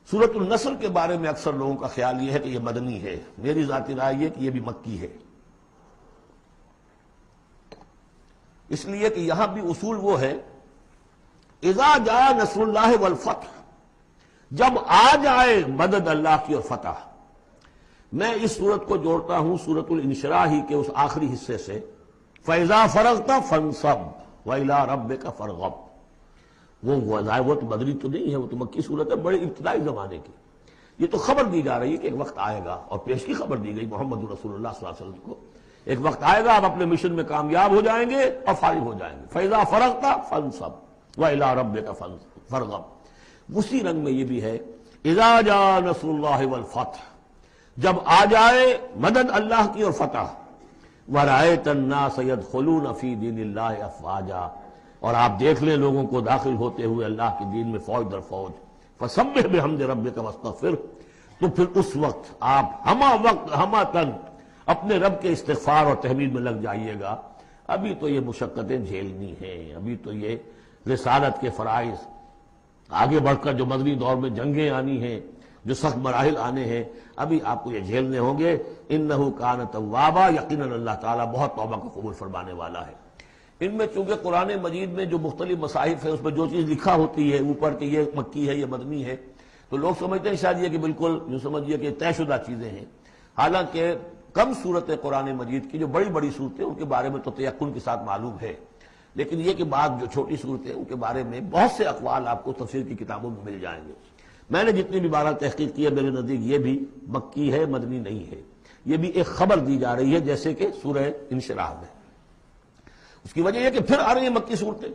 سورۃ النصر کے بارے میں اکثر لوگوں کا خیال یہ ہے کہ یہ مدنی ہے، میری ذاتی رائے یہ کہ یہ بھی مکی ہے، اس لیے کہ یہاں بھی اصول وہ ہے اذا جاء نصر اللہ والفتح، جب آ جائے مدد اللہ کی اور فتح۔ میں اس صورت کو جوڑتا ہوں سورۃ الانشراح ہی کے اس آخری حصے سے، فَإِذَا فَرَغْتَ فَانصَبْ وَإِلَىٰ رَبِّكَ فَارْغَب۔ وہ تو بدری تو نہیں ہے، وہ تو مکی صورت ہے، بڑے ابتدائی زمانے کی۔ یہ تو خبر دی جا رہی ہے کہ ایک وقت آئے گا، اور پیش کی خبر دی گئی محمد رسول اللہ صلی اللہ علیہ وسلم کو، ایک وقت آئے گا آپ اپنے مشن میں کامیاب ہو جائیں گے اور فارغ ہو جائیں گے۔ فَإِذَا فَرَغْتَ فَانصَبْ وَإِلَىٰ رَبِّكَ فَارْغَب۔ اسی رنگ میں یہ بھی ہے اذا جاء نصر اللہ والفتح، جب آ جائے مدد اللہ کی اور فتح، وَرَأَيْتَ النَّاسَ يَدْخُلُونَ فِي دِينِ اللَّهِ أَفْوَاجًا، اور آپ دیکھ لیں لوگوں کو داخل ہوتے ہوئے اللہ کے دین میں فوج در فوج۔ فَسَبِّحْ بِحَمْدِ رَبِّكَ وَاسْتَغْفِرْ، تو پھر اس وقت آپ ہمہ تن اپنے رب کے استغفار اور تحمید میں لگ جائیے گا۔ ابھی تو یہ مشقتیں جھیلنی ہیں، ابھی تو یہ رسالت کے فرائض، آگے بڑھ کر جو مدنی دور میں جنگیں آنی ہیں، جو سخت مراحل آنے ہیں، ابھی آپ کو یہ جھیلنے ہوں گے۔ انہ کان توابا، یقیناً اللہ تعالیٰ بہت توبہ کو قبول فرمانے والا ہے۔ ان میں چونکہ قرآن مجید میں جو مختلف مصاحف ہیں اس میں جو چیز لکھا ہوتی ہے اوپر کہ یہ مکی ہے یہ مدنی ہے، تو لوگ سمجھتے ہیں شاید یہ کہ بالکل جو سمجھیے کہ طے شدہ چیزیں ہیں، حالانکہ کم صورتیں قرآن مجید کی جو بڑی بڑی صورتیں ان کے بارے میں تو تیقن کے ساتھ معلوم ہے، لیکن یہ کہ بعض جو چھوٹی صورتیں ان کے بارے میں بہت سے اقوال آپ کو تفسیر کی کتابوں میں مل جائیں گے۔ میں نے جتنی بھی بارہ تحقیق کی ہے میرے نزدیک یہ بھی مکی ہے، مدنی نہیں ہے، یہ بھی ایک خبر دی جا رہی ہے جیسے کہ سورہ انشراح میں۔ اس کی وجہ یہ کہ پھر آ رہی ہیں مکی صورتیں،